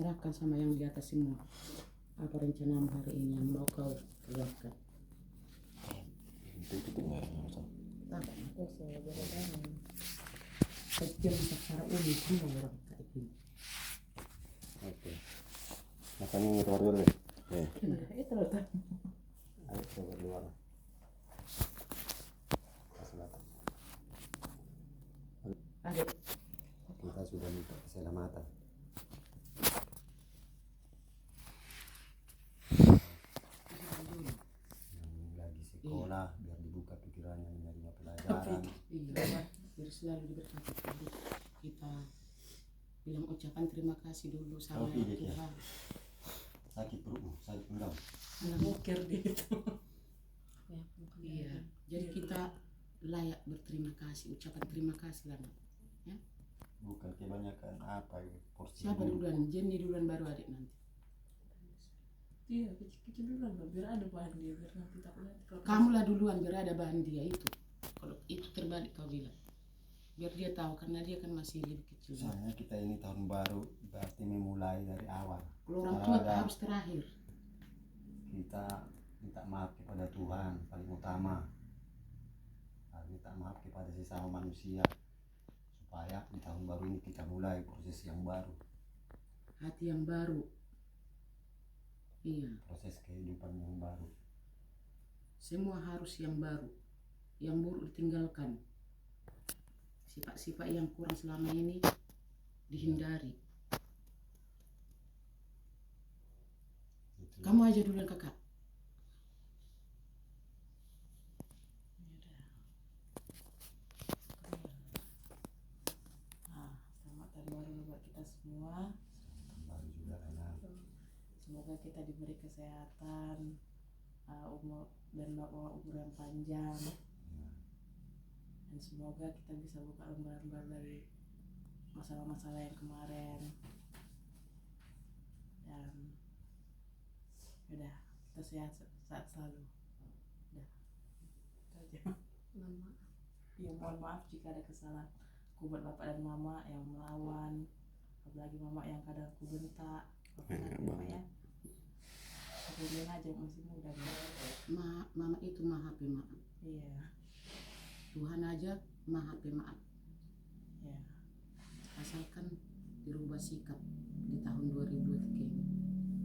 serahkan sama yang di atas semua. Apa rencanamu hari ini yang mau kau keluarkan? Itu enggak masalah. Kecil secara umum semua orang kayak gini. Oke. Makanya keluar dulu ya. Itu loh tak. Ayo coba keluar. Selatan. Adik. Kita sudah minta keselamatan. Yang lagi sekolah biar dibuka pikirannya menerima pelajaran. Iya, biar selalu diberkati. Kita bilang ucapan terima kasih dulu sama Tuhan. Sakit perutmu, sakit pinggang. Anak ukir gitu. Iya, jadi kita layak berterima kasih, ucapan terima kasih lah. Ya? Bukan kebanyakan apa ya, porsi. Siapa duluan? Jenny duluan baru adik nanti. Iya, kecil-kecil duluan biar ada bahan dia, biar nanti tak lihat. Kamu lah duluan biar ada bahan dia itu. Kalau itu terbalik kau bilang. Biar dia tahu karena dia kan masih lebih kecil. Soalnya kita ini tahun baru berarti memulai dari awal. Kalau orang tua harus terakhir. Kita minta maaf kepada Tuhan paling utama. Harus minta maaf kepada sesama manusia supaya di tahun baru ini kita mulai proses yang baru. Hati yang baru. Iya. Proses kehidupan yang baru. Semua harus yang baru. Yang buruk ditinggalkan. Sifat-sifat yang kurang selama ini dihindari. Itu. Kamu aja duluan kakak. Selamat tahun baru buat kita semua. Baru juga enak. Semoga kita diberi kesehatan, umur dan umur yang panjang. Dan semoga kita bisa buka lembaran dari masalah-masalah yang kemarin. Dan udah, kita sehat selalu. Udah, itu aja. Ya, mohon maaf jika ada kesalahan aku buat bapak dan mama yang melawan, apalagi mama yang kadang aku bentak. Mama ya, aku aja masih muda kan. Mama itu maha pemaaf. Iya. Tuhan aja maha pemaaf. Ya. Asalkan dirubah sikap di tahun 2023 ini.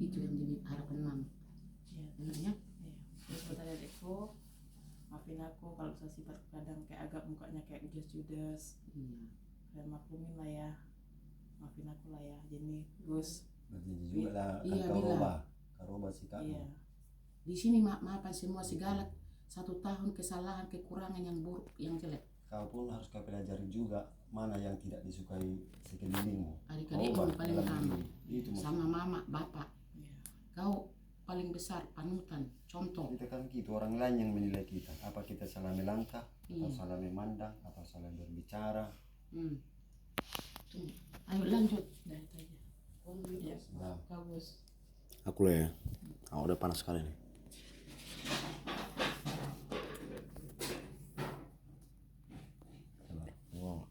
Itu yang jadi harapan mama. Iya. Benar ya? Iya. Terus buat adikku, maafin aku kalau saya sifat kadang kayak agak mukanya kayak judes. Iya. Dan maklumin lah ya. Maafin aku lah ya. Jadi Gus. Berjanji juga lah Iya, kau rubah sikapmu. Iya. Di sini maafkan semua segala 1 tahun kesalahan, kekurangan yang buruk, yang jelek. Kau pun harus kau pelajari juga mana yang tidak disukai sekelilingmu. Adik-adikmu paling utama. Itu Sama mama, bapak. Iya. Kau paling besar, panutan, contoh. Kita kan gitu, orang lain yang menilai kita. Apa kita salah melangkah, atau Iya. salah memandang, atau salah berbicara. Ayo lanjut. Udah itu aja. Iya. Nah, Kau Gus. aku lah ya. Udah panas sekali nih. Wow.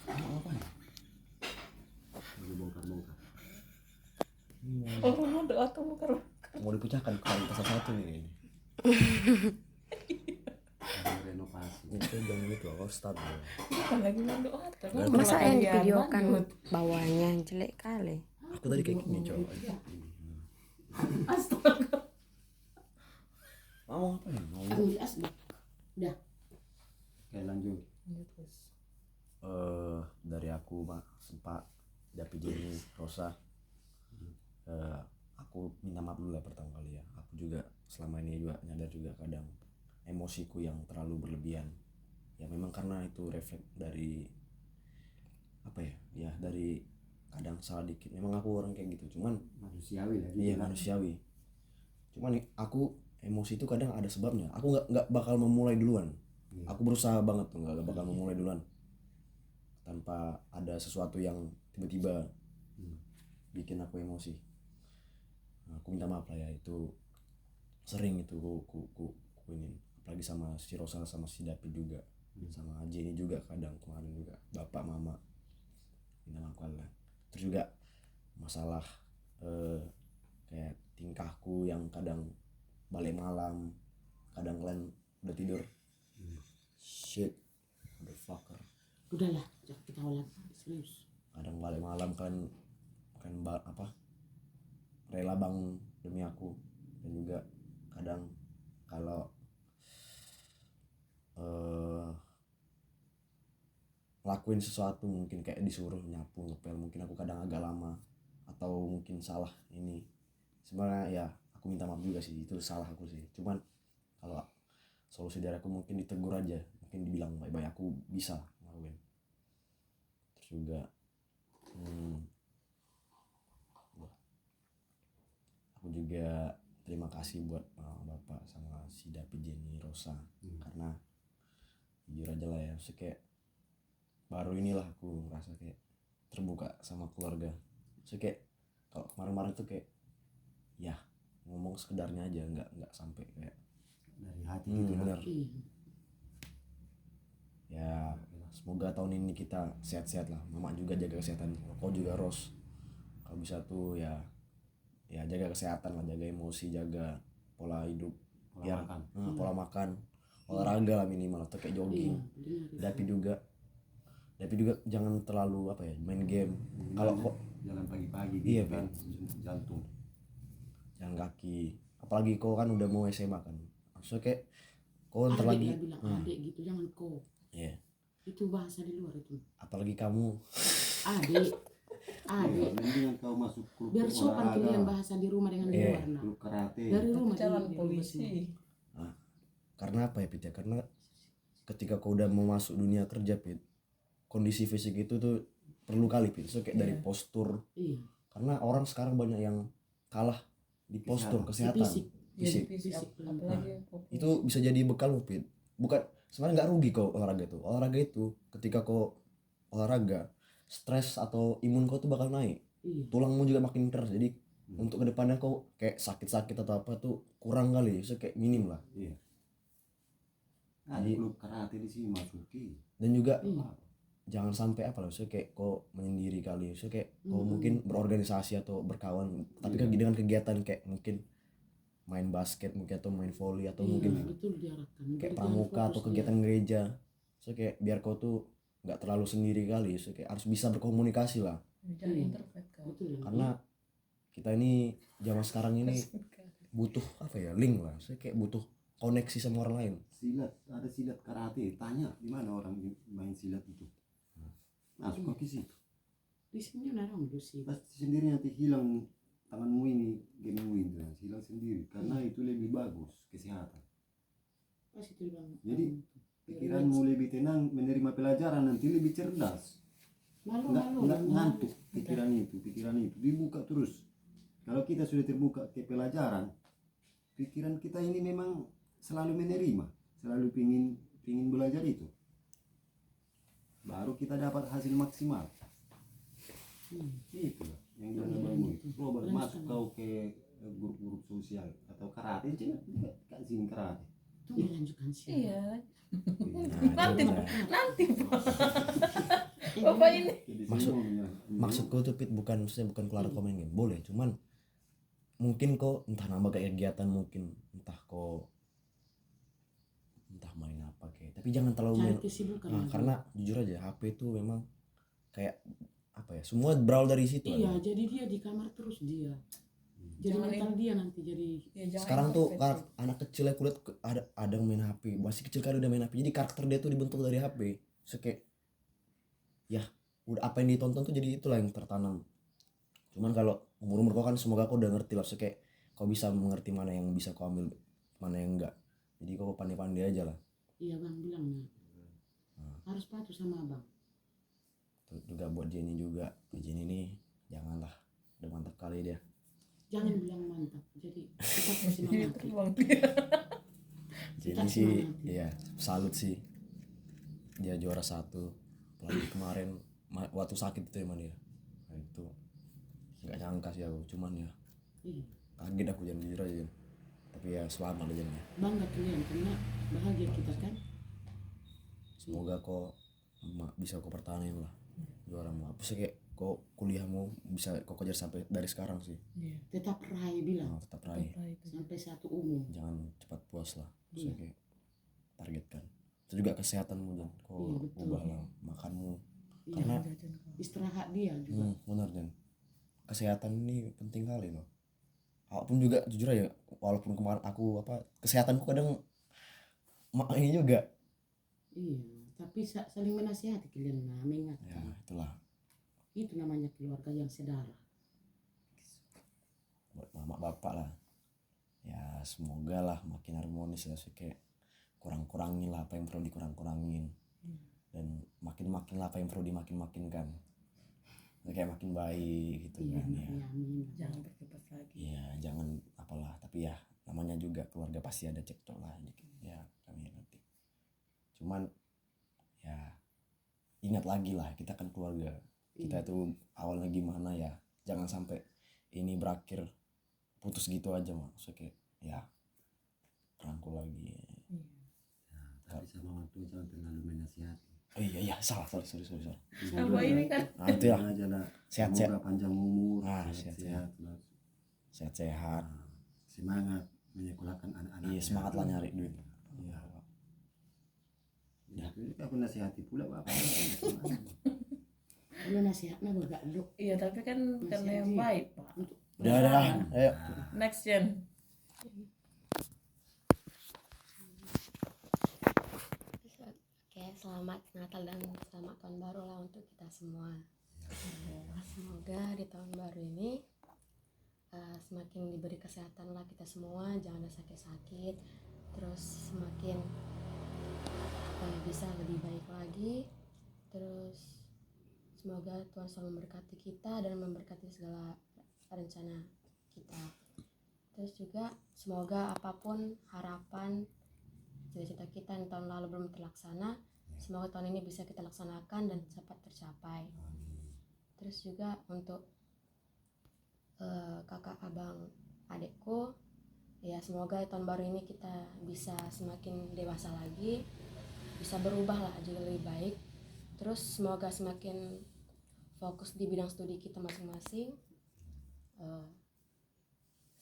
Apa ya? Lagi bongkar-bongkar. Orang mau doa kamu kan. Mau dipecahkan kali satu ini. Renovasi. Itu jangan gitu, aku start dulu. Bukan lagi mau doa. Masa yang divideokan bawahnya jelek kali. Aku tadi kayak gini coba. Astaga. Mau apa ya? Mau Asli. Udah. Oke lanjut. Terus. Dari aku Pak Dapi Jenny Rosa. Aku minta maaf dulu lah pertama kali ya. Aku juga selama ini juga nyadar juga kadang emosiku yang terlalu berlebihan. Ya memang karena itu refleks dari apa ya? Ya dari kadang salah dikit. Memang aku orang kayak gitu. Cuman manusiawi lah. Iya manusiawi. Cuman aku emosi itu kadang ada sebabnya. Aku nggak bakal memulai duluan. Aku berusaha banget tuh nggak bakal memulai duluan. Tanpa ada sesuatu yang tiba-tiba bikin aku emosi. Aku minta maaf lah ya, itu sering itu ku ini, apalagi sama si Rosa sama si Dapi juga, sama Jenny juga kadang kemarin juga, bapak mama minta maaf lah. Terus juga masalah kayak tingkahku yang kadang balik malam, kadang kalian udah tidur. Shit, motherfucker. Udahlah, jangan ketawa lagi, serius. Kadang balik malam kalian rela bangun demi aku. Dan juga kadang kalau lakuin sesuatu mungkin kayak disuruh nyapu ngepel, mungkin aku kadang agak lama atau mungkin salah ini. Sebenarnya ya aku minta maaf juga sih, itu salah aku sih. Cuman kalau solusi dari aku mungkin ditegur aja, mungkin dibilang baik-baik, aku bisa ngelakuin. Terus juga aku juga terima kasih buat bapak sama si Dapi, Jenny, Rosa. Karena jujur aja lah ya, maksudnya kayak baru inilah aku ngerasa kayak terbuka sama keluarga. Maksudnya kayak kalau kemarin-kemarin tuh kayak ya ngomong sekedarnya aja, nggak sampai kayak dari hati gitu. benar. Iya. Ya semoga tahun ini kita sehat-sehat lah. Mama juga jaga kesehatan, kau juga Ros, kalau bisa tuh ya jaga kesehatan lah, jaga emosi, jaga pola hidup, pola makan, olahraga lah minimal, atau kayak jogging. Tapi juga jangan terlalu main game. Kalau kok jalan pagi-pagi iya, gitu kan, jantung, jalan kaki, apalagi kau kan udah mau SMA kan, maksudnya kayak kau ntar Adik lagi lah bilang, adik gitu, jangan kau. Iya. Itu bahasa di luar itu. Apalagi kamu Adik. mendingan kau masuk klub Biar sopan olahraga, kalian bahasa di rumah dengan di luar. Nah. klub karate. Dari rumah Calon di rumah polisi. sini. karena apa ya Pit ya, karena ketika kau udah mau masuk dunia kerja Pit, kondisi fisik itu tuh perlu kali Pit. So kayak dari postur, Iya. karena orang sekarang banyak yang kalah di postur kesehatan Fisik. fisik. Fisik. Apalagi Itu bisa jadi bekal lu Pit. Bukan, sebenarnya nggak rugi kau olahraga itu ketika kau olahraga, stres atau imun kau tuh bakal naik, Iya. tulangmu juga makin keras, jadi untuk kedepannya kau kayak sakit-sakit atau apa tuh kurang kali, so kayak minim lah. Iya. Ada Jadi- klub karate di sini masuki. Dan juga Iya. jangan sampai so kayak kau menyendiri kali, so kayak kau mungkin berorganisasi atau berkawan, tapi kan dengan kegiatan kayak mungkin main basket mungkin, atau main volley, atau Iya, mungkin betul diarahkan. kayak Jadi pramuka jangan atau fokus kegiatan gereja, so kayak biar kau tuh nggak terlalu sendiri kali, so kayak harus bisa berkomunikasi lah, jangan introvert kau. Betul ya. karena kita ini zaman sekarang ini butuh link lah, so kayak butuh koneksi sama orang lain. Silat, ada silat karate, tanya di mana orang main silat itu. Masuk ke situ. Di sini ada orang sih. Pasti sendiri nanti hilang tanganmu ini, gamemu ini hilang sendiri, karena itu lebih bagus kesehatan. Pas itu bilang. Jadi pikiranmu lebih tenang, menerima pelajaran nanti lebih cerdas, Malu. nggak ngantuk. Pikiran itu dibuka terus. Kalau kita sudah terbuka ke pelajaran, pikiran kita ini memang selalu menerima, selalu pingin belajar itu, baru kita dapat hasil maksimal. Itu lah yang bilang abangmu itu. Coba masuk kau ke grup-grup sosial atau karate, tidak kasih karate. Itu melanjutkan sih. Iya. Nanti Bapak ini. Jadi Maksud- semuanya. maksudku tuh Pit bukan keluar komen game boleh, cuman mungkin kok entah nambah kayak kegiatan, mungkin entah main apa kayak, tapi jangan terlalu Cari main. kesibukan. Nah, karena jujur aja HP itu memang kayak semua berawal dari situ. Iya, aja. jadi dia di kamar terus dia. Jadi Jangan mental dia nanti jadi Ya, jangan Sekarang tuh introvert sih. anak kecil ya kulihat ada yang main HP, masih kecil kali udah main HP, jadi karakter dia tuh dibentuk dari HP. So kayak ya udah apa yang ditonton tuh jadi itulah yang tertanam. Cuman kalau umur kau kan semoga kau udah ngerti lah, so kayak kau bisa mengerti mana yang bisa kau ambil, mana yang enggak. Jadi kau pandai-pandai aja lah. iya bang bilangnya. Harus patuh sama abang. Terus juga buat Jenny juga, Jenny ini janganlah, udah mantap kali dia. Jangan bilang mantap. Jadi kita kasih semangat. Terbang. Jenny Kita sih semangat. ya salut sih, dia juara 1, apalagi kemarin waktu sakit itu emang dia. Nah, itu nggak nyangka sih aku, cuman ya Iya. kaget aku, jangan jujur aja. Tapi ya selamat aja nih. Bangga kalian karena bahagia kita kan. Semoga kok bisa kau pertahanin lah juara. Apa sih kayak kok kuliahmu bisa kok kejar sampai dari sekarang sih. Iya. Tetap raih bilang. Tetap raih, Sampai satu umum. jangan cepat puas lah. Iya. Maksudnya kayak targetkan. Itu juga kesehatanmu Jan, kok Iya, betul. ubah lah makanmu. Iya. Karena Istirahat dia juga. benar Jan, kesehatan ini penting kali loh. Aku pun juga jujur aja, walaupun kemarin aku kesehatanku kadang ini juga. Iya, tapi saling menasihati kalian mengingatkan. Ya itulah Itu namanya keluarga yang sedara. buat mama bapak lah. Ya semoga lah makin harmonis ya, kayak kurang-kurangin lah apa yang perlu dikurang-kurangin. Dan makin-makin lah apa yang perlu dimakin-makinkan. Kayak makin baik gitu Iya, kan ya. amin. Jangan berkepas lagi. Iya, jangan apalah, tapi ya namanya juga keluarga pasti ada cekcok lah dikit. Ya, kami nanti. Cuman ya ingat lagi lah, kita kan keluarga. Kita itu awalnya gimana ya. Jangan sampai ini berakhir putus gitu aja maksudnya kayak ya rangkul lagi. Tapi sama orang tua jangan terlalu menasihati. Oh iya sorry. Apa ini kan? Nah itu ya, Aja lah. sehat-sehat. Semoga panjang umur, Sehat-sehat. sehat-sehat. Sehat-sehat. Semangat menyekolahkan anak-anak. Iya, semangat lah nyari duit. Iya. Ya, itu aku nasihati pula Bapak. Kalau nasihatnya bergaluk. Iya, tapi kan karena yang baik, Pak. Udah, ayo. Next Jen. Oke, selamat Natal dan selamat tahun baru lah untuk kita semua. Semoga di tahun baru ini semakin diberi kesehatan lah kita semua, jangan ada sakit-sakit, terus semakin bisa lebih baik lagi, terus semoga Tuhan selalu memberkati kita dan memberkati segala rencana kita. Terus juga semoga apapun harapan cita-cita kita yang tahun lalu belum terlaksana, semoga tahun ini bisa kita laksanakan dan cepat tercapai. Terus juga untuk kakak, abang, adekku, ya semoga tahun baru ini kita bisa semakin dewasa lagi, bisa berubah lah jadi lebih baik. Terus semoga semakin fokus di bidang studi kita masing-masing.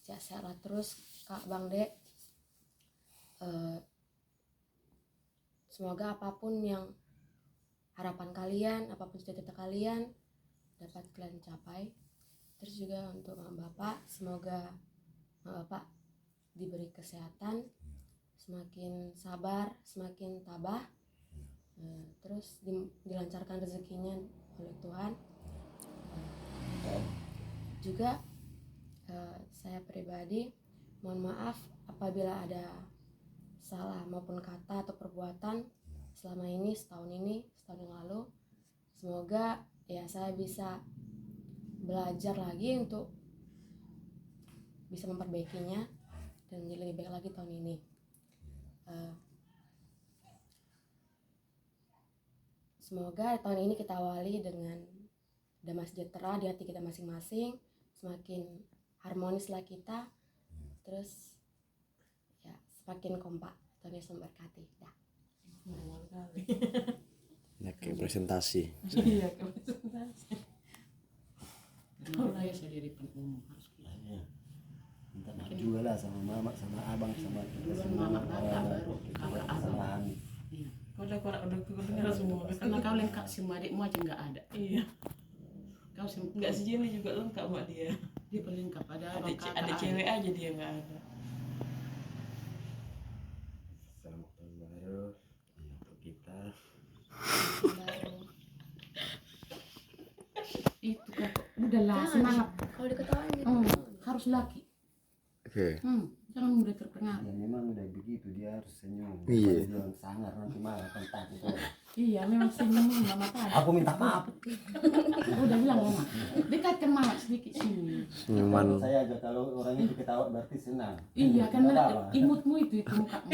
Sehat-sehat lah terus Kak, Bang, Dek. Semoga apapun yang harapan kalian, apapun cita-cita kalian dapat kalian capai. Terus juga untuk Mama Bapak, semoga Mama Bapak diberi kesehatan, semakin sabar, semakin tabah, terus dilancarkan rezekinya oleh Tuhan. Juga saya pribadi mohon maaf apabila ada salah maupun kata atau perbuatan selama ini, setahun yang lalu. Semoga ya saya bisa belajar lagi untuk bisa memperbaikinya dan menjadi lebih baik lagi tahun ini. Semoga tahun ini kita awali dengan damai sejahtera di hati kita masing-masing, semakin harmonislah kita, terus ya semakin kompak. Tuhan Yesus memberkati. Dah. Ya kayak presentasi. Iya, presentasi. Kalau ya saya di depan umum harus Ya. Minta maaf juga lah sama mama, sama abang, sama kita duluan semua. mama kakak baru kakak abang. Kesalahan. Iya. Udah dengar semua. Karena kau lengkap semua adikmu aja nggak ada. Iya. Kau Enggak sejenis juga lengkap mak dia. dia pelengkap ada abang kakak. Ada cewek aja dia nggak ada. Selamat tahun baru untuk kita. Baru. Itu kan udahlah semangat. Kalau diketawain gitu. Harus laki. Oke. Jangan mudah terpengaruh. Ya memang udah begitu, dia harus senyum. Iya. Kalau dia sangar nanti malah kan takut. Iya, memang senyum mama tadi. Aku minta maaf. Udah bilang mama. Dekatkan mama sedikit sini. Kalau saya aja kalau orang itu ketawa berarti senang. Iya, Nggak karena apa-apa. imutmu itu mukamu.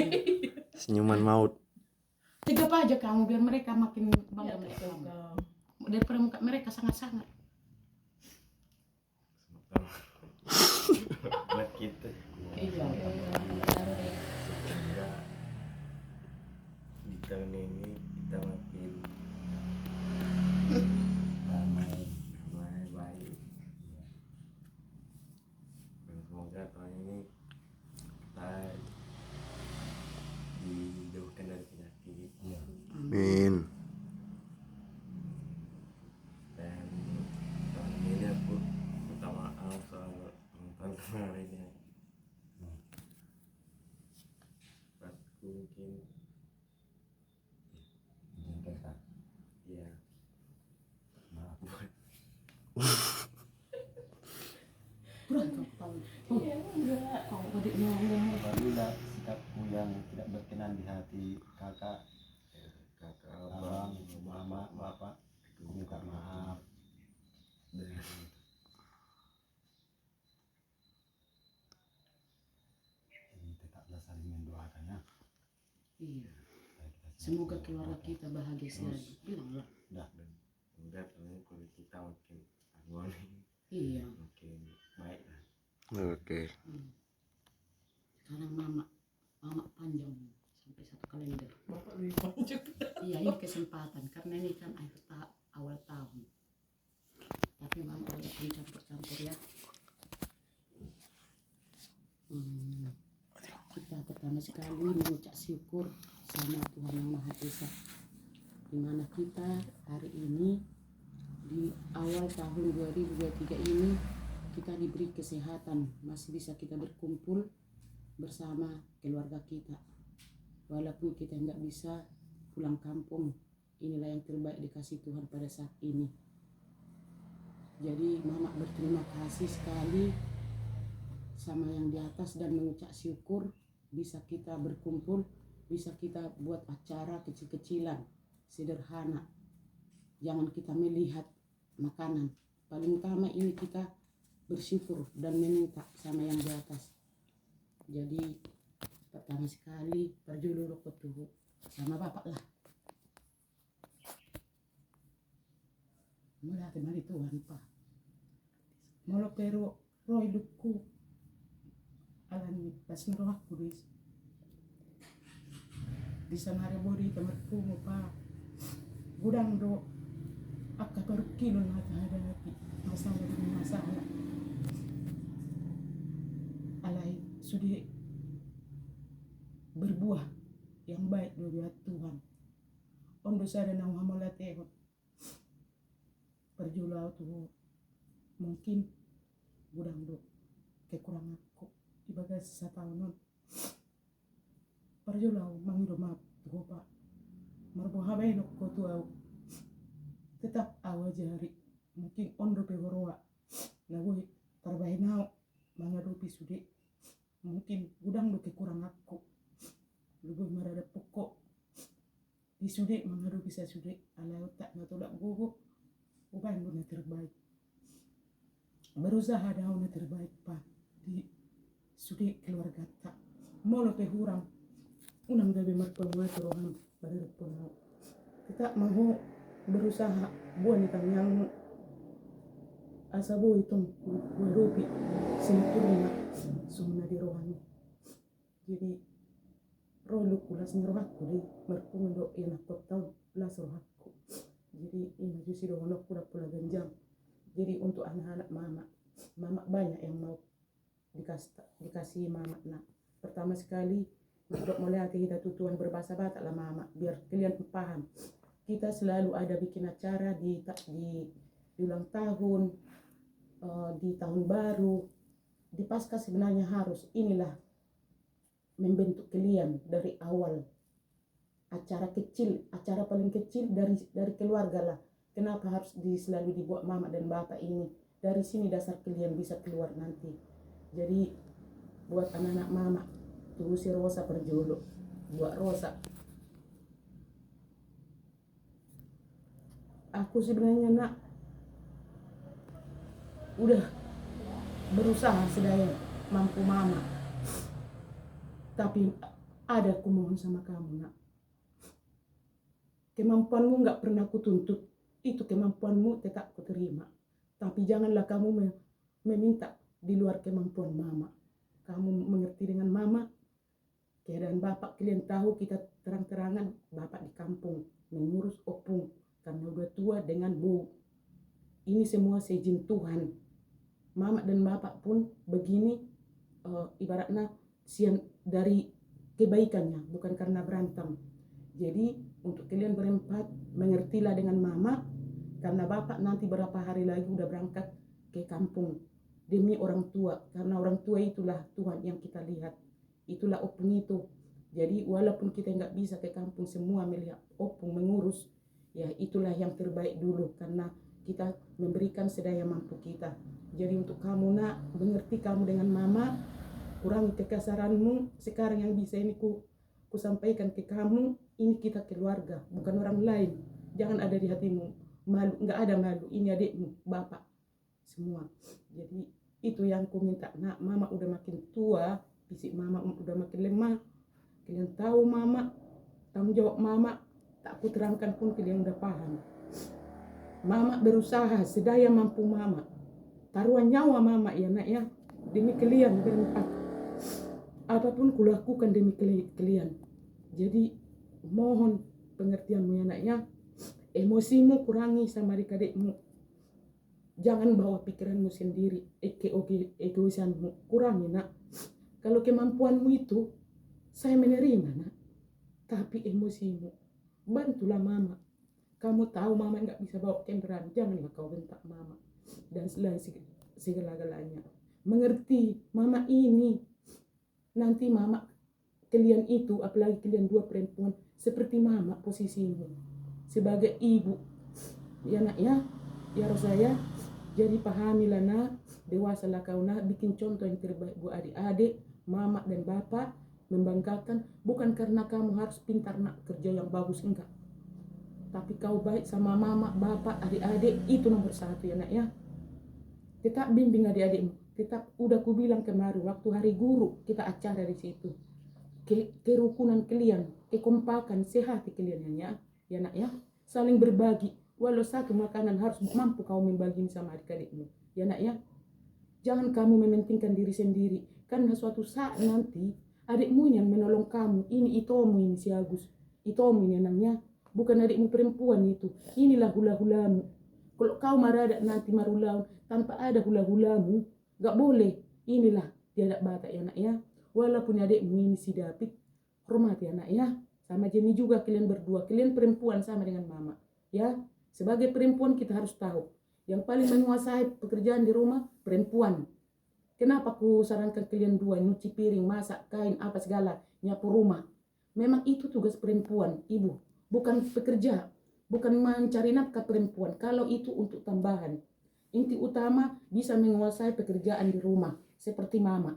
Senyuman maut. Tegap aja kamu biar mereka makin bangga Ya, melihat betul, kamu. Kak. Daripada muka mereka sangat-sangat. Buat kita. Iya. Baru deh. Semoga di tahun ini kita makin Damai. mungkin menjengkelkan. ya Maaf buat Kurang kau. Iya, enggak. Kau adik ngomong. apabila sikapku yang tidak berkenan di hati kakak, kakak abang, mama, bapak, aku minta maaf. dan Ini tetaplah saling mendoakan ya. Iya. Supaya kita Semoga senantiasa keluarga berdoa. kita bahagia selalu. Bilanglah. Dah. udah soalnya kulit kita makin harmoni, Iya. makin baik lah. Oke. Sekarang mama panjang sampai 1 kalender. Bapak lebih panjang. Iya, ini kesempatan karena ini kan awal tahun. Tapi mama walaupun campur-campur ya. Kita pertama sekali mengucap syukur sama Tuhan Yang Maha Esa, di mana kita hari ini di awal tahun 2023 ini kita diberi kesehatan, masih bisa kita berkumpul bersama keluarga kita. Walaupun kita nggak bisa pulang kampung, inilah yang terbaik dikasih Tuhan pada saat ini. Jadi mama berterima kasih sekali sama yang di atas dan mengucap syukur bisa kita berkumpul, bisa kita buat acara kecil-kecilan, sederhana. Jangan kita melihat makanan. Paling utama ini kita bersyukur dan meminta sama yang di atas. Jadi pertama sekali perjulur ketuhu sama bapak lah. Mula temari Tuhan pa. Molo pero roy duku alani pas ngeroh aku di sanare bodi temerku mo pa. Gudang do akka baru kilo na hadapi masalah demi masalah. Alai sudah berbuah yang baik dari Tuhan. Ondo sada na hamalate perjulau tuh mungkin gudang do kekurangan aku ibaga setahun perjulau mangido maaf tuh pak marboha baino ko tuh tetap awa jari mungkin ondo pegoroa na boy tarbahinao mangadopi sude mungkin gudang do kekurangan aku luboy marada pokok di sude mangado bisa sude ala otak natolak gogo uban na terbaik berusaha daun na terbaik pak di sude keluarga tak molo pe hurang unang gabi marpengwa terohan pada depan kita mau berusaha buat yang asa bo itu merupi sempurna semua di rohani jadi roh kulas ngerohakku di merpundo enak kotau las rohakku jadi ini jusi dono kuda pula genjang jadi untuk anak-anak mama banyak yang mau dikasih mama nah pertama sekali untuk mulai kita tutuan berbahasa Batak lah mama biar kalian paham kita selalu ada bikin acara di ulang tahun di tahun baru di pasca sebenarnya harus inilah membentuk kalian dari awal acara kecil acara paling kecil dari keluarga lah kenapa harus selalu dibuat mama dan bapak ini dari sini dasar kalian bisa keluar nanti jadi buat anak-anak mama tuh si Rosa perjolo buat Rosa aku sebenarnya nak udah berusaha sedaya mampu mama tapi ada aku mohon sama kamu nak kemampuanmu nggak pernah aku tuntut itu kemampuanmu tetap aku terima tapi janganlah kamu meminta di luar kemampuan mama kamu mengerti dengan mama keadaan bapak kalian tahu kita terang-terangan bapak di kampung mengurus opung karena udah tua dengan bu ini semua seizin Tuhan mama dan bapak pun begini ibaratnya sian dari kebaikannya bukan karena berantem jadi untuk kalian berempat mengertilah dengan mama karena bapak nanti berapa hari lagi udah berangkat ke kampung demi orang tua karena orang tua itulah Tuhan yang kita lihat itulah opung itu Jadi walaupun kita nggak bisa ke kampung semua melihat opung mengurus, ya itulah yang terbaik dulu karena kita memberikan sedaya mampu kita. Jadi untuk kamu nak, mengerti kamu dengan mama, kurangi kekasaranmu. Sekarang yang bisa ini ku sampaikan ke kamu, ini kita keluarga, bukan orang lain. Jangan ada di hatimu malu, nggak ada malu. Ini adikmu, bapak, semua. Jadi itu yang ku minta. Nak, mama udah makin tua, fisik mama udah makin lemah. Kalian tahu mama, tanggung jawab mama, tak ku terangkan pun kalian udah paham. Mama berusaha sedaya mampu mama. Taruhan nyawa mama ya nak ya, demi kalian berempat. Apapun kulakukan demi kalian. Jadi mohon pengertianmu ya nak ya. Emosimu kurangi sama adik-adikmu. Jangan bawa pikiranmu sendiri, egoisanmu kurangi nak. Kalau kemampuanmu itu saya menerima nak, tapi emosimu bantulah mama. Kamu tahu mama nggak bisa bawa kendaraan, janganlah kau bentak mama dan selain segala-galanya. Mengerti mama ini, nanti mama kalian itu, apalagi kalian dua perempuan, seperti mama posisimu sebagai ibu ya nak ya. Ya saya, jadi pahamilah nak, dewasalah kau nak, bikin contoh yang terbaik buat adik-adik, mama dan bapak, membanggakan. Bukan karena kamu harus pintar nak kerja yang bagus, enggak, tapi kau baik sama mama, bapak, adik-adik, itu nomor satu ya nak ya. Tetap bimbing adik-adikmu. Tetap, udah ku bilang kemarin waktu hari guru kita acara di situ, kerukunan kalian, kekompakan, sehat kalian ya nak ya. Saling berbagi, walau satu makanan harus mampu kau membagi sama adik-adikmu ya nak ya. Jangan kamu mementingkan diri sendiri, karena suatu saat nanti adikmu yang menolong kamu. Ini itomu, ini si Agus, itomu ini anaknya, bukan adikmu perempuan itu. Inilah hula-hulamu. Kalau kau marah nanti marulau tanpa ada hula-hulamu, gak boleh. Inilah diadak batak ya nak ya. Walaupun adikmu ini si David, hormati anak ya. Sama jenis juga kalian berdua, kalian perempuan sama dengan mama ya. Sebagai perempuan kita harus tahu, yang paling menguasai pekerjaan di rumah perempuan. Kenapa ku sarankan kalian dua, nyuci piring, masak, kain, apa segala, nyapu rumah. Memang itu tugas perempuan, ibu, bukan pekerja, bukan mencari nafkah perempuan. Kalau itu untuk tambahan, inti utama bisa menguasai pekerjaan di rumah seperti mama.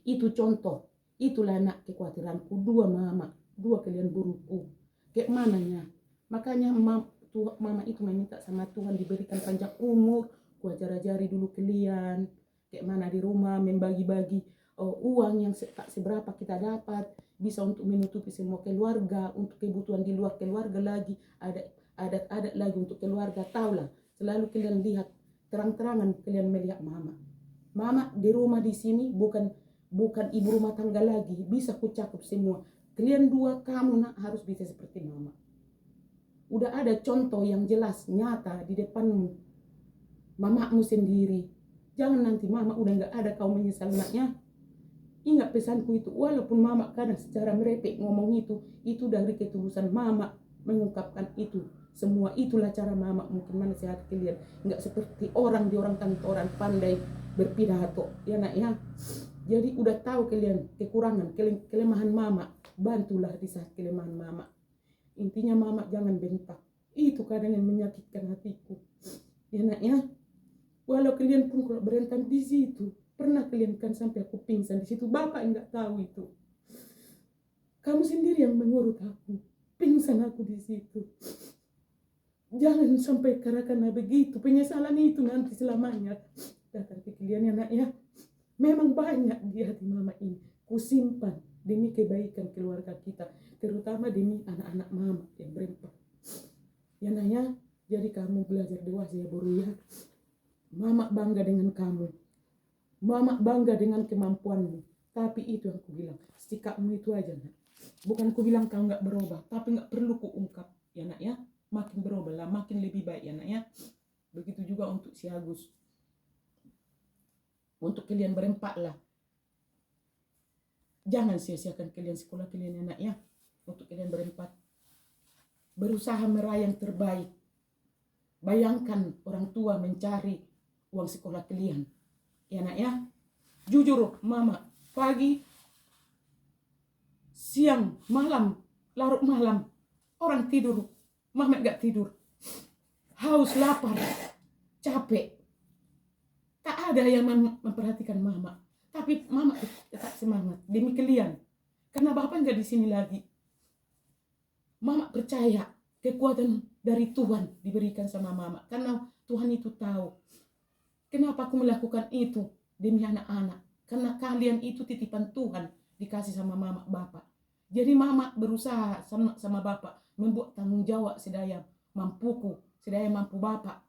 Itu contoh, itulah nak kekhawatiranku, dua mama, dua kalian buruku. Kayak mananya, makanya mama itu meminta sama Tuhan diberikan panjang umur, ku ajar-ajari dulu kalian kayak mana di rumah membagi-bagi uang yang tak seberapa kita dapat, bisa untuk menutupi semua keluarga, untuk kebutuhan di luar keluarga lagi, ada adat-adat lagi untuk keluarga. Taulah, selalu kalian lihat terang-terangan kalian melihat mama di rumah di sini bukan ibu rumah tangga lagi, bisa ku cakup semua. Kalian dua, kamu nak harus bisa seperti mama. Udah ada contoh yang jelas, nyata di depanmu, mamamu sendiri. Jangan nanti mama udah nggak ada kau menyesal anaknya. Ingat pesanku itu, walaupun mama kadang secara merepek ngomong itu dari ketulusan mama mengungkapkan itu. Semua itulah cara mama mungkin menasihati kalian. Nggak seperti orang di orang kantoran pandai berpidato ya nak ya. Jadi udah tahu kalian kekurangan, kelemahan mama, bantulah di saat kelemahan mama. Intinya mama jangan bentak. Itu kadang yang menyakitkan hatiku. Ya nak ya. Walau kalian pun kalau berentan di situ, pernah kalian kan sampai aku pingsan di situ, bapak enggak tahu itu. Kamu sendiri yang mengurut aku. Pingsan aku di situ. Jangan sampai karena begitu, penyesalan itu nanti selamanya datang ke kalian ya nak ya. Memang banyak di hati mama ini kusimpan demi kebaikan keluarga kita, terutama demi anak-anak mama yang berempat. Ya nak ya, jadi kamu belajar dewasa ya Boru ya. Mama bangga dengan kamu. Mama bangga dengan kemampuanmu. Tapi itu yang aku bilang, sikapmu itu aja nak. Bukan aku bilang kau nggak berubah, tapi nggak perlu ku ungkap ya nak ya. Makin berubah lah, makin lebih baik ya nak ya. Begitu juga untuk si Agus. Untuk kalian berempat lah. Jangan sia-siakan kalian sekolah kalian ya nak ya. Untuk kalian berempat. Berusaha meraih yang terbaik. Bayangkan orang tua mencari uang sekolah kalian. Ya nak ya. Jujur mama, pagi siang, malam, larut malam, orang tidur, mama gak tidur. Haus, lapar, capek. Tak ada yang memperhatikan mama. Tapi mama tetap semangat demi kalian. Karena bapak gak di sini lagi. Mama percaya kekuatan dari Tuhan diberikan sama mama. Karena Tuhan itu tahu. Kenapa aku melakukan itu demi anak-anak. Karena kalian itu titipan Tuhan dikasih sama mama bapak. Jadi mama berusaha sama bapak membuat tanggung jawab sedaya mampuku, sedaya mampu bapak.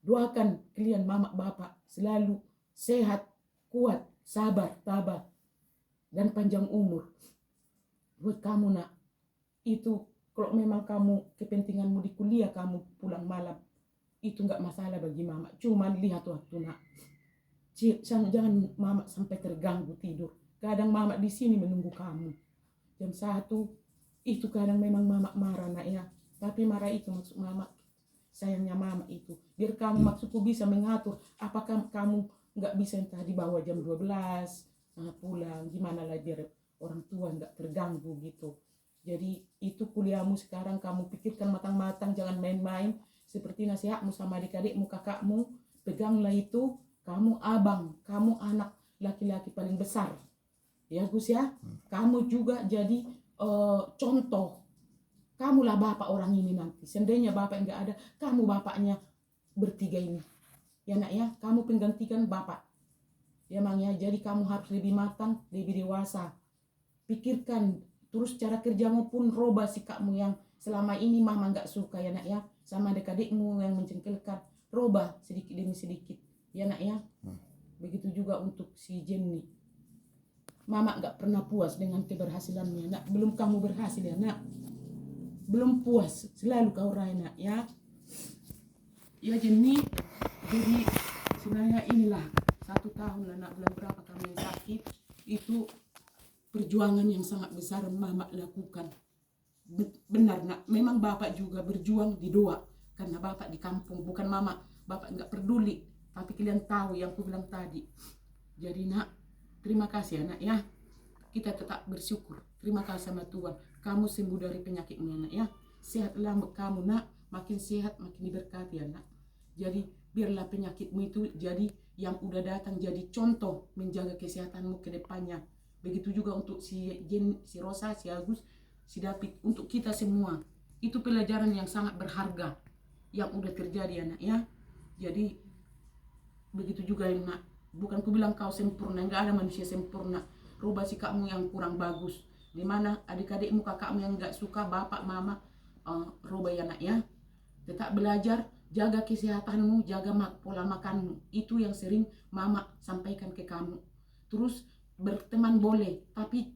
Doakan kalian mama bapak selalu sehat, kuat, sabar, tabah, dan panjang umur. Buat kamu nak, itu kalau memang kamu kepentinganmu di kuliah kamu pulang malam, itu nggak masalah bagi mama. Cuman lihat waktu nak, jangan mama sampai terganggu tidur. Kadang mama di sini menunggu kamu. Jam 1 itu kadang memang mama marah nak ya. Tapi marah itu maksud mama, sayangnya mama itu. Biar kamu maksudku bisa mengatur. Apakah kamu nggak bisa entah di bawah jam 12 pulang. Gimana lah biar orang tua nggak terganggu gitu. Jadi itu kuliahmu sekarang kamu pikirkan matang-matang. Jangan main-main. Seperti nasihatmu sama adik-adikmu, kakakmu. Peganglah itu. Kamu abang, kamu anak laki-laki paling besar. Ya Gus ya, kamu juga jadi contoh. Kamulah bapak orang ini nanti. Seandainya bapak nggak ada, kamu bapaknya bertiga ini. Ya nak ya, kamu penggantikan bapak. Ya mang ya, jadi kamu harus lebih matang, lebih dewasa. Pikirkan, terus cara kerjamu pun robah sikapmu yang selama ini mama nggak suka ya nak ya. Sama adik-adikmu yang mencengkelkan, robah sedikit demi sedikit. Ya nak ya, begitu juga untuk si Jenny. Mama gak pernah puas dengan keberhasilannya nak. Belum kamu berhasil ya nak. Belum puas. Selalu kau raih nak ya. Ya Jenny. Jadi sebenarnya inilah 1 tahun lah nak. Bulan berapa kamu sakit. Itu perjuangan yang sangat besar mama lakukan. Benar nak. Memang bapak juga berjuang di doa. Karena bapak di kampung. Bukan mama. Bapak gak peduli. Tapi kalian tahu yang aku bilang tadi. Jadi nak. Terima kasih anak ya. Kita tetap bersyukur. Terima kasih sama Tuhan. Kamu sembuh dari penyakitmu anak ya. Sehatlah kamu nak. Makin sehat makin diberkati anak. Jadi biarlah penyakitmu itu jadi yang udah datang jadi contoh menjaga kesehatanmu ke depannya. Begitu juga untuk si Rosa, si Agus, si David. Untuk kita semua. Itu pelajaran yang sangat berharga. Yang udah terjadi anak ya. Jadi begitu juga nak. Bukan ku bilang kau sempurna, enggak ada manusia sempurna. Rubah sikapmu yang kurang bagus. Dimana adik-adikmu, kakakmu yang enggak suka, bapak, mama, rubah ya nak ya. Tetap belajar, jaga kesehatanmu, jaga pola makanmu. Itu yang sering mama sampaikan ke kamu. Terus berteman boleh, tapi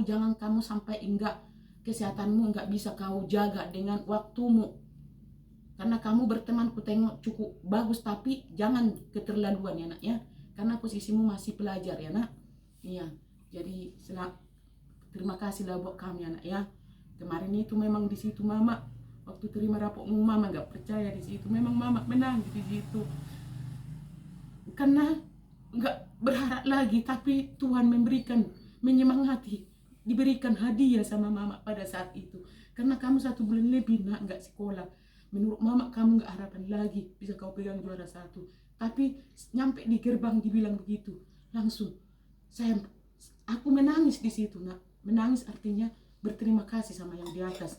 jangan kamu sampai enggak kesehatanmu enggak bisa kau jaga dengan waktumu. Karena kamu berteman ku tengok cukup bagus, tapi jangan keterlaluan ya nak ya. Karena posisimu masih pelajar ya nak. Iya. Jadi terima kasih lah buat kami anak ya. Kemarin itu memang di situ mama waktu terima rapotmu mama nggak percaya di situ. Memang mama menang di situ. Karena nggak berharap lagi, tapi Tuhan memberikan menyemangati, diberikan hadiah sama mama pada saat itu. Karena kamu 1 bulan lebih nak nggak sekolah. Menurut mama kamu nggak harapan lagi bisa kau pegang juara 1. Tapi nyampe di gerbang dibilang begitu, langsung aku menangis di situ nak. Menangis artinya berterima kasih sama yang di atas.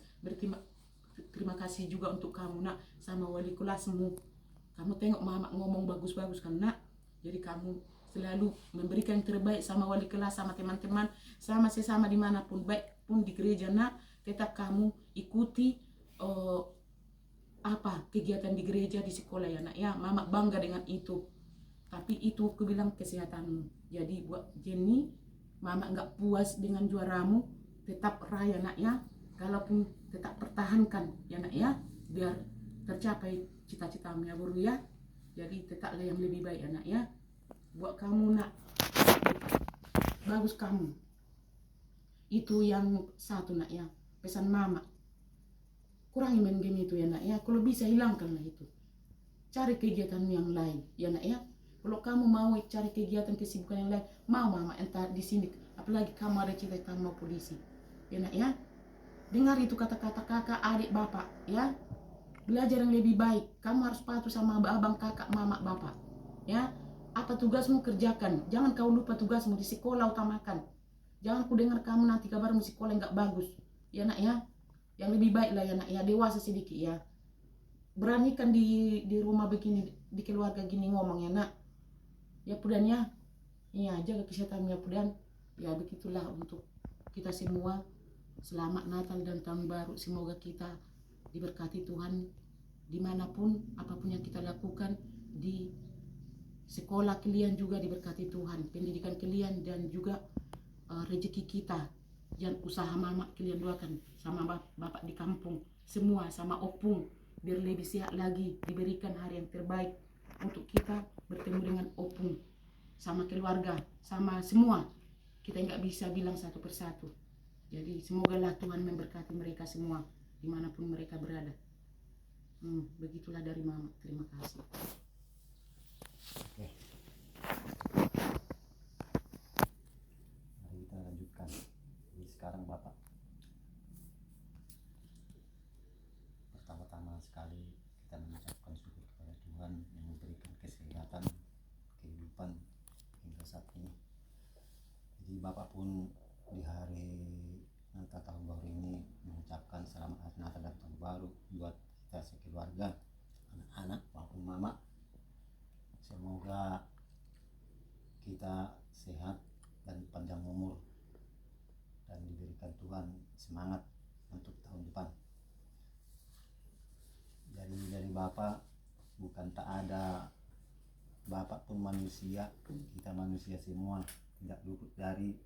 Terima kasih juga untuk kamu nak, sama wali kelasmu. Kamu tengok mama ngomong bagus-bagus kan nak. Jadi kamu selalu memberikan yang terbaik sama wali kelas, sama teman-teman, sama sesama dimanapun, baik pun di gereja nak. Tetap kamu ikuti kegiatan di gereja, di sekolah ya nak ya. Mama bangga dengan itu. Tapi itu aku bilang kesehatanmu. Jadi buat Jenny, mama nggak puas dengan juaramu, tetap raya nak ya. Kalaupun tetap pertahankan ya nak ya, biar tercapai cita-citamu ya guru ya. Jadi tetaplah yang lebih baik anak ya. Buat kamu nak, bagus kamu. Itu yang 1 nak ya, pesan mama. Kurangi main game itu ya nak ya. Kalau bisa hilangkanlah itu. Cari kegiatan yang lain ya nak ya. Kalau kamu mau cari kegiatan kesibukan yang lain, mau mama entah di sini. Apalagi kamu ada cita-cita mau polisi. ya nak ya. Dengar itu kata-kata kakak, adik, bapak ya. Belajar yang lebih baik. Kamu harus patuh sama abang, kakak, mama, bapak ya. Apa tugasmu kerjakan. Jangan kau lupa tugasmu di sekolah, utamakan. Jangan ku dengar kamu nanti kabarmu sekolah nggak bagus ya nak ya. Yang lebih baik lah ya nak ya, dewasa sedikit ya. Beranikan di rumah begini, di keluarga gini ngomong ya nak ya Pudan ya. Iya, jaga kesehatannya Pudan ya. Begitulah untuk kita semua. Selamat Natal dan Tahun Baru. Semoga kita diberkati Tuhan dimanapun, apapun yang kita lakukan. Di sekolah kalian juga diberkati Tuhan, pendidikan kalian, dan juga rezeki kita. Dan usaha mama kalian doakan, sama bapak di kampung semua, sama opung, biar lebih sehat lagi, diberikan hari yang terbaik untuk kita bertemu dengan opung, sama keluarga, sama semua. Kita nggak bisa bilang satu persatu. Jadi semogalah Tuhan memberkati mereka semua dimanapun mereka berada. Begitulah dari mama. Terima kasih. Oke. Mari kita lanjutkan. Jadi sekarang Bapak, pertama-tama sekali kita mengucapkan syukur kepada Tuhan yang memberikan kesehatan, kehidupan hingga saat ini. Jadi Bapak pun di hari Natal tahun baru ini mengucapkan selamat hari Natal dan tahun baru buat kita sekeluarga, anak-anak maupun mama. Semoga kita sehat dan panjang umur dan diberikan Tuhan semangat untuk tahun depan. Jadi dari Bapak bukan tak ada, Bapak pun manusia, kita manusia semua, tidak luput dari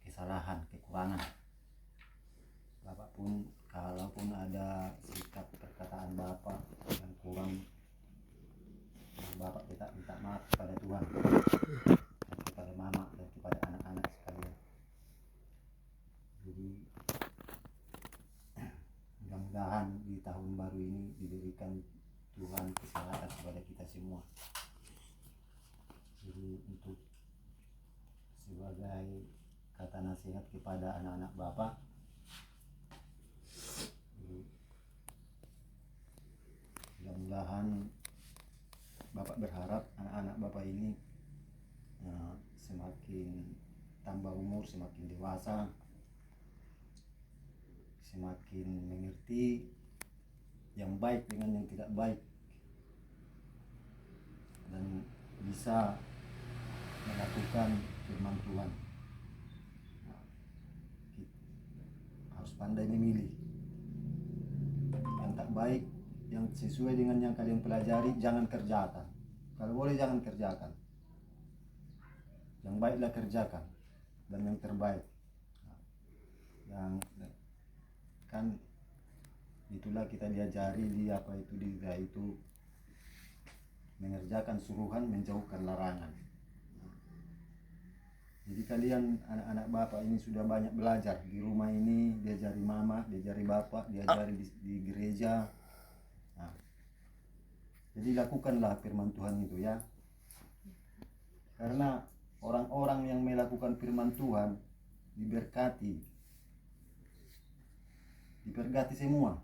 kesalahan, kekurangan. Bapak pun kalaupun ada sikap perkataan Bapak yang kurang, Bapak kita minta maaf kepada Tuhan dan kepada mama dan kepada anak-anak sekalian. Jadi mudah-mudahan di tahun baru ini diberikan Tuhan kesehatan kepada kita semua. Jadi untuk sebagai kata nasihat kepada anak-anak Bapak, mudah-mudahan Bapak berharap anak-anak Bapak ini semakin tambah umur, semakin dewasa, semakin mengerti yang baik dengan yang tidak baik, dan bisa melakukan firman Tuhan. Harus pandai memilih yang tak baik, yang sesuai dengan yang kalian pelajari jangan kerjakan. Kalau boleh jangan kerjakan. Yang baiklah kerjakan, dan yang terbaik. Yang kan itulah kita diajari di apa itu, di itu mengerjakan suruhan, menjauhkan larangan. Jadi kalian anak-anak Bapak ini sudah banyak belajar di rumah ini, diajari mama, diajari bapak, diajari di gereja. Nah, jadi lakukanlah firman Tuhan itu ya. Karena orang-orang yang melakukan firman Tuhan diberkati semua.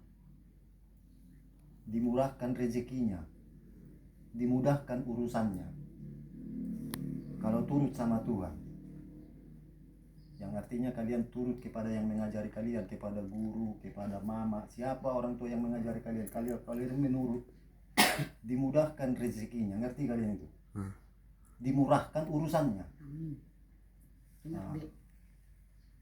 Dimurahkan rezekinya, dimudahkan urusannya. Kalau turut sama Tuhan. Yang artinya kalian turut kepada yang mengajari kalian, kepada guru, kepada mama, siapa orang tua yang mengajari kalian. Kalian menurut, dimudahkan rezekinya. Ngerti kalian itu? Dimurahkan urusannya. Nah,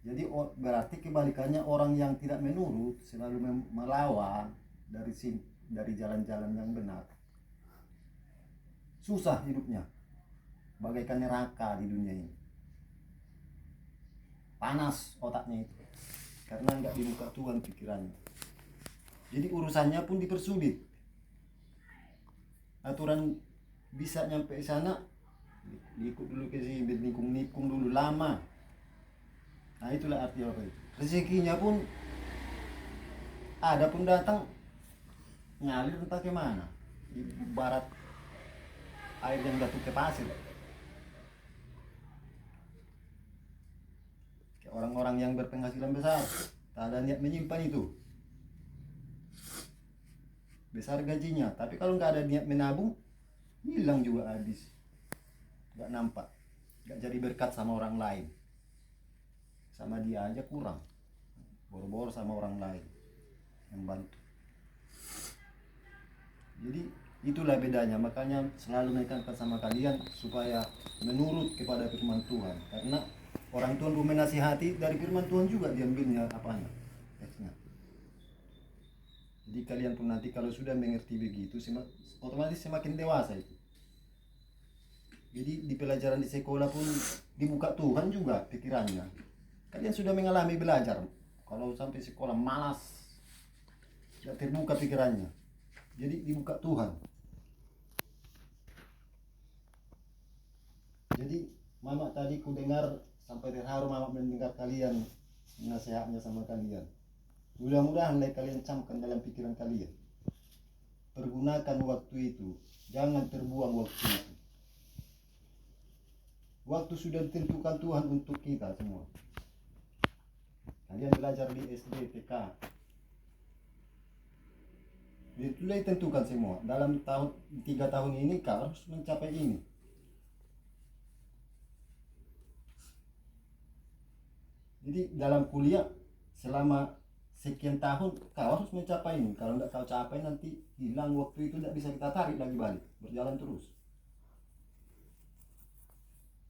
jadi berarti kebalikannya, orang yang tidak menurut, selalu melawan dari jalan-jalan yang benar, susah hidupnya, bagaikan neraka di dunia ini. Panas otaknya itu karena nggak dibuka Tuhan pikirannya. Jadi urusannya pun dipersulit. Aturan bisa nyampe sana, diikut dulu ke sini, nikung dulu lama. Nah itulah arti apa itu. Rezekinya pun ada pun datang ngalir entah kemana, ibarat air yang jatuh ke pasir. orang-orang yang berpenghasilan besar tak ada niat menyimpan itu, besar gajinya, tapi kalau nggak ada niat menabung, hilang juga habis, nggak nampak, nggak jadi berkat sama orang lain, sama dia aja kurang, boro-boro sama orang lain yang bantu. Jadi itulah bedanya, makanya selalu menekankan sama kalian supaya menurut kepada firman Tuhan, karena orang Tuhan menasihati dari firman Tuhan juga diambilnya apanya, teksnya. Jadi kalian pun nanti kalau sudah mengerti begitu, otomatis semakin dewasa itu. Jadi di pelajaran di sekolah pun dibuka Tuhan juga pikirannya. Kalian sudah mengalami belajar. Kalau sampai sekolah malas, tidak terbuka pikirannya. Jadi dibuka Tuhan. Jadi mama tadi ku dengar sampai terharu mama mendengar kalian nasihatnya sama kalian. Mudah-mudahan kalian camkan dalam pikiran kalian. Pergunakan waktu itu, jangan terbuang waktu itu. Waktu sudah ditentukan Tuhan untuk kita semua. Kalian belajar di SD, TK, sudah ditentukan semua. Dalam 3 tahun ini kau harus mencapai ini. Jadi dalam kuliah selama sekian tahun kau harus mencapai ini. Kalau tidak kau capai nanti hilang waktu itu, tidak bisa kita tarik lagi balik, berjalan terus.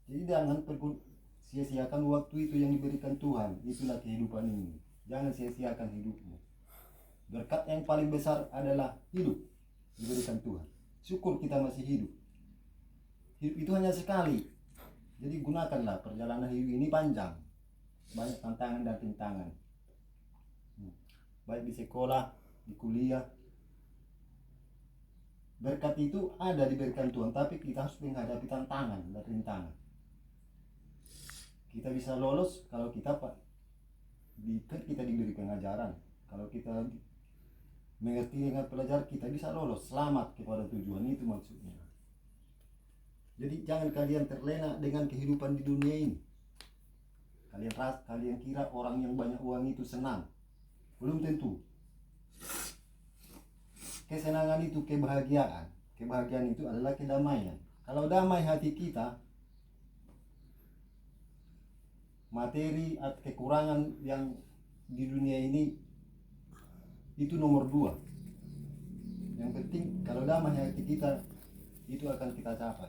Jadi jangan sia-siakan waktu itu yang diberikan Tuhan. Itulah kehidupan ini. Jangan sia-siakan hidupmu. Berkat yang paling besar adalah hidup diberikan Tuhan. Syukur kita masih hidup. Hidup itu hanya sekali. Jadi gunakanlah, perjalanan hidup ini panjang. Banyak tantangan dan rintangan. Baik di sekolah, di kuliah. Berkat itu ada diberikan Tuhan, tapi kita harus menghadapi tantangan dan rintangan. Kita bisa lolos kalau kita diberi pengajaran. Kalau kita mengerti dengan pelajar, kita bisa lolos selamat kepada tujuan, itu maksudnya. Jadi jangan kalian terlena dengan kehidupan di dunia ini. Kalian kira orang yang banyak uang itu senang. Belum tentu. Kesenangan itu kebahagiaan. Kebahagiaan itu adalah kedamaian. Kalau damai hati kita, materi atau kekurangan yang di dunia ini itu nomor 2. Yang penting kalau damai hati kita, itu akan kita capai.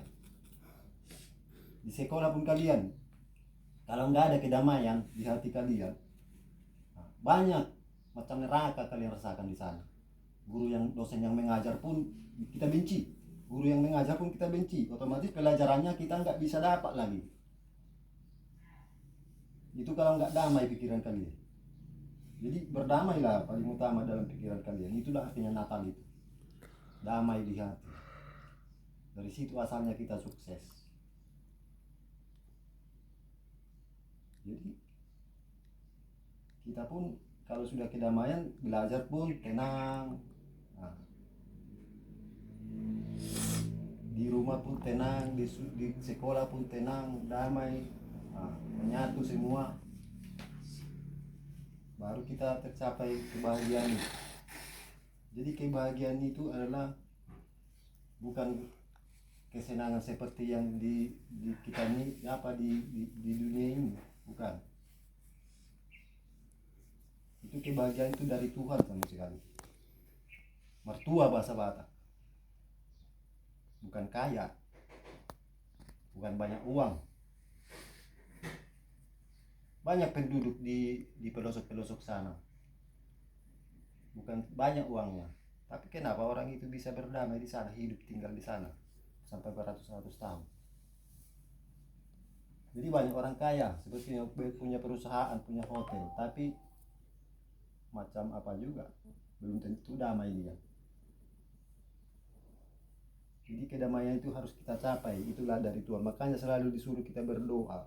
Di sekolah pun kalian, kalau nggak ada kedamaian di hati kalian, banyak macam neraka kalian rasakan di sana. Dosen yang mengajar pun kita benci, guru yang mengajar pun kita benci. Otomatis pelajarannya kita nggak bisa dapat lagi. Itu kalau nggak damai pikiran kalian. Jadi berdamailah paling utama dalam pikiran kalian. Itulah artinya Natal itu. Damai di hati. Dari situ asalnya kita sukses. Jadi kita pun kalau sudah kedamaian, belajar pun tenang. Di rumah pun tenang, di sekolah pun tenang, damai, menyatu semua. Baru kita tercapai kebahagiaan itu. Jadi kebahagiaan itu adalah bukan kesenangan seperti yang di kita ini di dunia ini, bukan. Itu kebahagiaan itu dari Tuhan sama sekali. Mertua bahasa Batak. Bukan kaya. Bukan banyak uang. Banyak penduduk di pelosok-pelosok sana. Bukan banyak uangnya. Tapi kenapa orang itu bisa berdamai di sana, hidup tinggal di sana sampai beratus-ratus tahun. Jadi banyak orang kaya, seperti yang punya perusahaan, punya hotel, tapi macam apa juga, belum tentu damai dia. Jadi kedamaian itu harus kita capai, itulah dari Tuhan. Makanya selalu disuruh kita berdoa,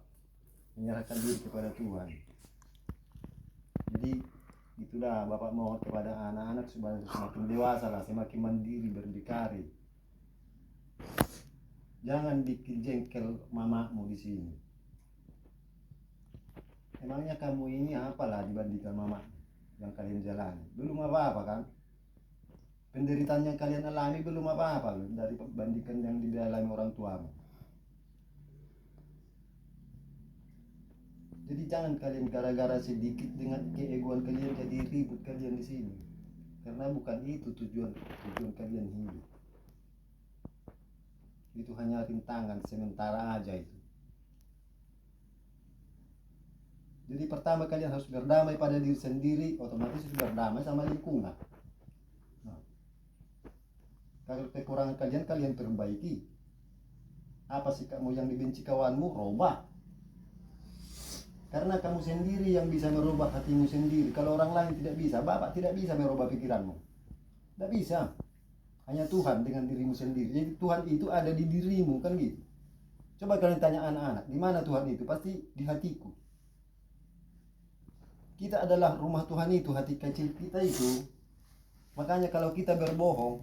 menyerahkan diri kepada Tuhan. Jadi itulah Bapak mohon kepada anak-anak supaya semakin dewasa lah, semakin mandiri, berdikari. Jangan bikin jengkel mamamu di sini. emangnya kamu ini apalah dibandingkan mama yang kalian jalani? Belum apa-apa kan? Penderitaan yang kalian alami belum apa-apa dari bandingkan yang dialami orang tuamu. Jadi jangan kalian gara-gara sedikit dengan keegoan kalian jadi ribut kalian di sini. Karena bukan itu tujuan kalian hidup. Itu hanya rintangan sementara aja itu. Jadi pertama kalian harus berdamai pada diri sendiri, otomatis berdamai sama lingkungan. Nah, kalau kekurangan kalian perbaiki. Apa sih kamu yang dibenci kawanmu, robah. Karena kamu sendiri yang bisa merubah hatimu sendiri. Kalau orang lain tidak bisa, bapak tidak bisa merubah pikiranmu. Tidak bisa. Hanya Tuhan dengan dirimu sendiri. Jadi Tuhan itu ada di dirimu, kan gitu. Coba kalian tanya anak-anak, di mana Tuhan itu? Pasti di hatiku. Kita adalah rumah Tuhan itu, hati kecil kita itu. Makanya kalau kita berbohong,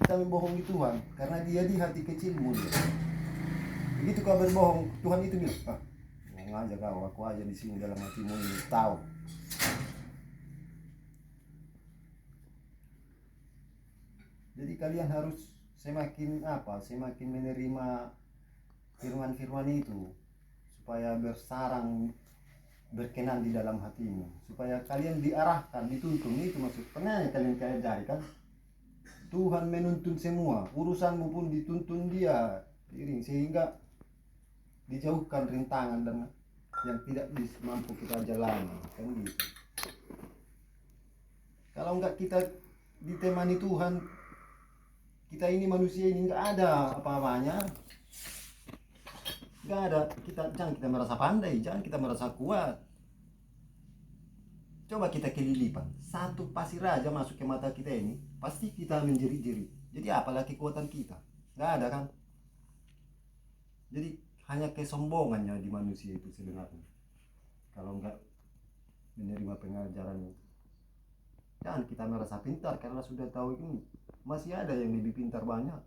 kita membohongi Tuhan. Karena dia di hati kecilmu. Begitu kau berbohong, Tuhan itu bilang, bohong aja kau, aku aja di sini dalam hatimu ini, tahu. Jadi kalian harus semakin menerima firman-firman itu supaya bersarang berkenan di dalam hatimu, supaya kalian diarahkan, dituntun. Itu maksud pernah kalian cari kan? Tuhan menuntun semua, urusanmu pun dituntun Dia, sehingga dijauhkan rintangan dan yang tidak mampu kita jalani, kan gitu. Kalau enggak kita ditemani Tuhan, kita ini manusia ini enggak ada apa-apanya. Enggak ada, jangan kita merasa pandai, jangan kita merasa kuat. Coba kita kelilipan, satu pasir aja masuk ke mata kita ini, pasti kita menjerit-jerit. Jadi apalah kekuatan kita? Enggak ada kan? Jadi hanya kesombongannya di manusia itu sebenarnya. Kalau enggak menerima pengajaran itu. Jangan kita merasa pintar karena sudah tahu ini. Masih ada yang lebih pintar banyak.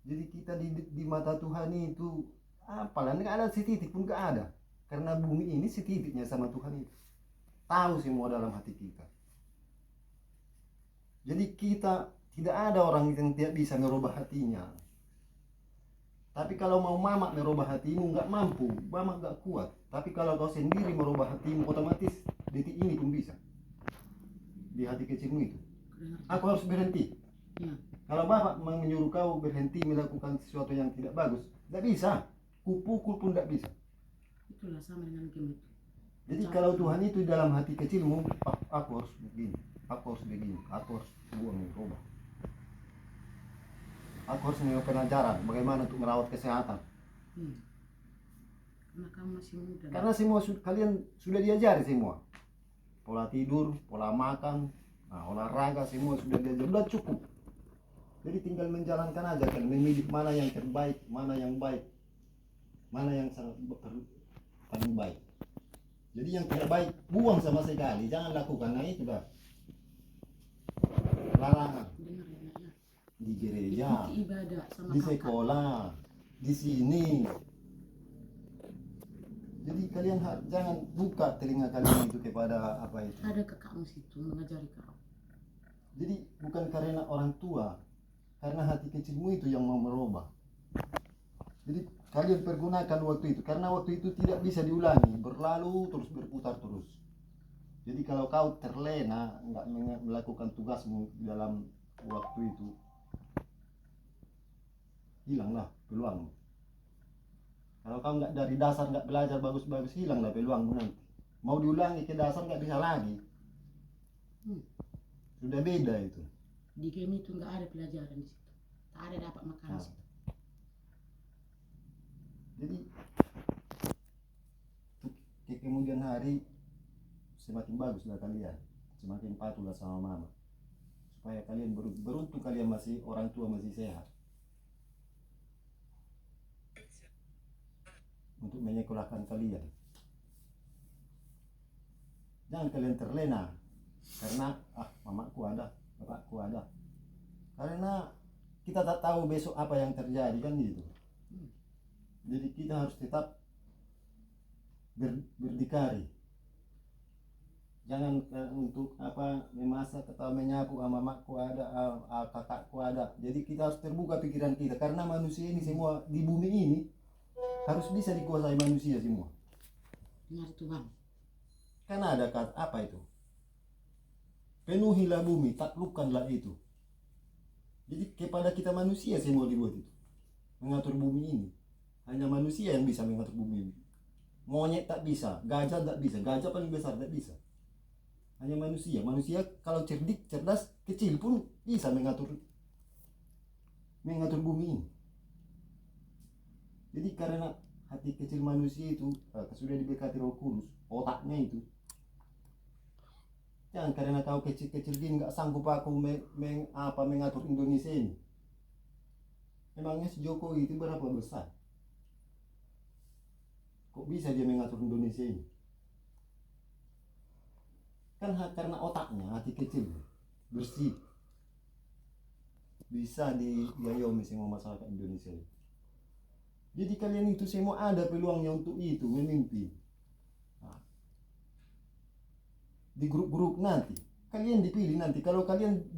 Jadi kita di mata Tuhan itu apalah, enggak ada setitik pun enggak ada. Karena bumi ini setitiknya sama Tuhan itu. Tahu semua dalam hati kita. Jadi kita tidak ada orang yang tidak bisa merubah hatinya. Tapi kalau mau mama merubah hatimu nggak mampu, mama nggak kuat. Tapi kalau kau sendiri merubah hatimu, otomatis detik ini pun bisa. Di hati kecilmu itu. Aku harus berhenti. Ya. Kalau bapak menyuruh kau berhenti melakukan sesuatu yang tidak bagus, tidak bisa. Kupukul pun tidak bisa. Itulah sama dengan game itu. Jadi kalau Tuhan itu dalam hati kecilmu, aku harus begini, aku harus begini, aku harus buang merubah. Aku harus mengambil pelajaran bagaimana untuk merawat kesehatan. Karena kamu masih muda. Karena semua kalian sudah diajari semua. Pola tidur, pola makan, olahraga semua sudah diajari, sudah cukup. Jadi tinggal menjalankan aja kan, memilih mana yang terbaik, mana yang baik, mana yang sangat paling baik. Jadi yang tidak baik buang sama sekali, jangan lakukan. Nah itu dah larangan. Dengar ya, nak, ya. Di gereja, Ikuti ibadah sama di kakak. sekolah, di sini. Jadi kalian jangan buka telinga kalian itu kepada apa itu. Ada kakakmu situ mengajari kau. Jadi bukan karena orang tua, karena hati kecilmu itu yang mau merubah. Jadi kalian pergunakan waktu itu, karena waktu itu tidak bisa diulangi, berlalu terus, berputar terus. Jadi kalau kau terlena nggak melakukan tugasmu dalam waktu itu, hilanglah peluangmu. Kalau kau nggak dari dasar nggak belajar bagus-bagus, hilanglah peluangmu nanti. Mau diulangi ke dasar nggak bisa lagi. Sudah beda itu. Di game itu nggak ada pelajaran di situ. Tak ada dapat makan di situ. Jadi ke kemudian hari semakin baguslah kalian, semakin patuhlah sama mama, supaya kalian beruntung kalian masih orang tua masih sehat untuk menyekolahkan kalian. Jangan kalian terlena karena mamaku ada, bapakku ada, karena kita tak tahu besok apa yang terjadi kan gitu. Jadi kita harus tetap berdikari. Jangan untuk memasak atau menyapu, mamaku ada, kakakku ada. Jadi kita harus terbuka pikiran kita, karena manusia ini semua di bumi ini harus bisa dikuasai manusia semua. Benar Tuhan. Karena ada kata apa itu? Penuhilah bumi, taklukkanlah itu. Jadi kepada kita manusia semua dibuat itu, mengatur bumi ini. Hanya manusia yang bisa mengatur bumi ini. Monyet tak bisa, gajah tak bisa, gajah paling besar tak bisa. Hanya manusia. Manusia kalau cerdik, cerdas, kecil pun bisa mengatur bumi ini. Jadi karena hati kecil manusia itu sudah diberkati Roh Kudus, otaknya itu. Jangan karena kau kecil-kecil gini nggak sanggup aku mengatur Indonesia ini. Emangnya si Jokowi itu berapa besar? Kok bisa dia mengatur Indonesia ini? Kan karena otaknya, hati kecil, bersih, bisa diayomi semua masyarakat Indonesia. Jadi kalian itu semua ada peluangnya untuk itu, memimpin. Di grup-grup nanti kalian dipilih nanti, kalau kalian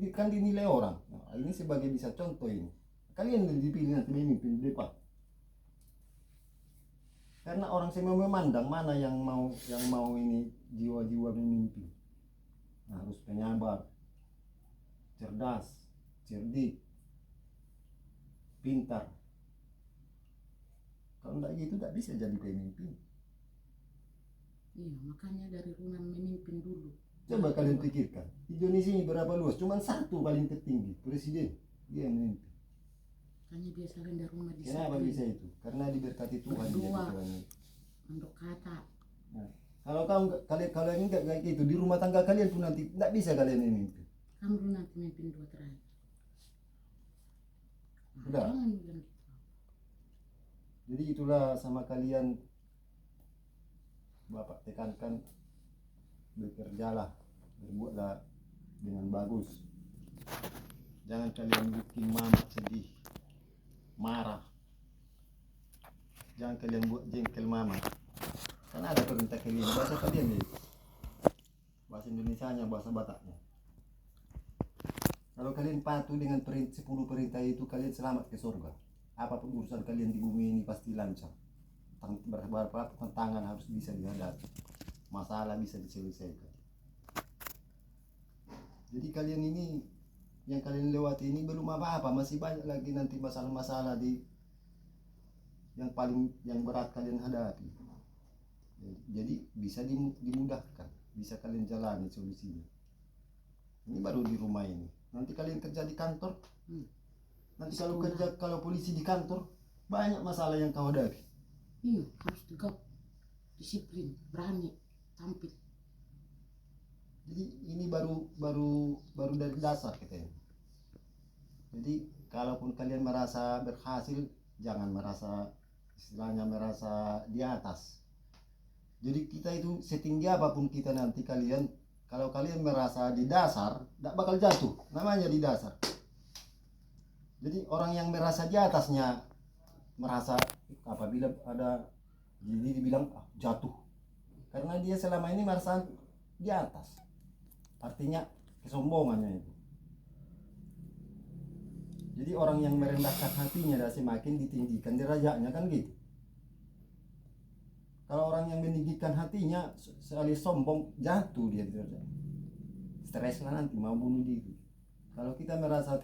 kan dinilai orang. Nah, ini sebagai bisa contoh ini, kalian dipilih nanti memimpin di depan, karena orang semua memandang mana yang mau ini jiwa-jiwa memimpin. Nah, harus penyabar, cerdas, cerdik, pintar. Kalau enggak gitu tak bisa jadi pemimpin. Iya, makanya dari rumah memimpin dulu. Coba kalian pikirkan, Indonesia ini berapa luas? Cuman satu paling tertinggi, presiden. Dia yang memimpin. Makanya dia selain dari rumah disiplin. Kenapa bisa itu? Karena diberkati Tuhan. Berdua. Jadi Untuk kata. nah, kalian enggak kayak gitu, di rumah tangga kalian pun nanti enggak bisa kalian memimpin. Kamu dulu nanti memimpin dua terakhir. Nah, Udah. jangan bilang gitu. Jadi itulah sama kalian, Bapak tekankan, bekerjalah, berbuatlah dengan bagus. Jangan kalian bikin mama sedih, marah. Jangan kalian buat jengkel mama. Karena ada perintah kalian, bahasa kalian nih. Bahasa Indonesianya, bahasa Bataknya. Kalau kalian patuh dengan 10 perintah itu, kalian selamat ke surga. Apapun urusan kalian di bumi ini pasti lancar. Berapa tantangan harus bisa dihadapi, masalah bisa diselesaikan. Jadi kalian ini, yang kalian lewati ini belum apa-apa, masih banyak lagi nanti masalah-masalah yang berat kalian hadapi. Jadi bisa dimudahkan, bisa kalian jalani solusinya. Ini baru di rumah ini. Nanti kalian kerja di kantor, nanti kalau polisi di kantor, banyak masalah yang kau hadapi. Iya, harus tegak, disiplin, berani, tampil. Jadi ini baru dari dasar kita. Jadi kalaupun kalian merasa berhasil, jangan merasa di atas. Jadi kita itu setinggi apapun kita nanti, kalau kalian merasa di dasar, tidak bakal jatuh. Namanya di dasar. Jadi orang yang merasa di atasnya merasa apabila ada, jadi dibilang jatuh, karena dia selama ini merasa di atas. Artinya kesombongannya itu. Jadi orang yang merendahkan hatinya dan semakin ditinggikan derajatnya, kan gitu. Kalau orang yang meninggikan hatinya sekali sombong, jatuh dia derajatnya. Stres lah nanti, mau bunuh diri. Kalau kita merasa tetap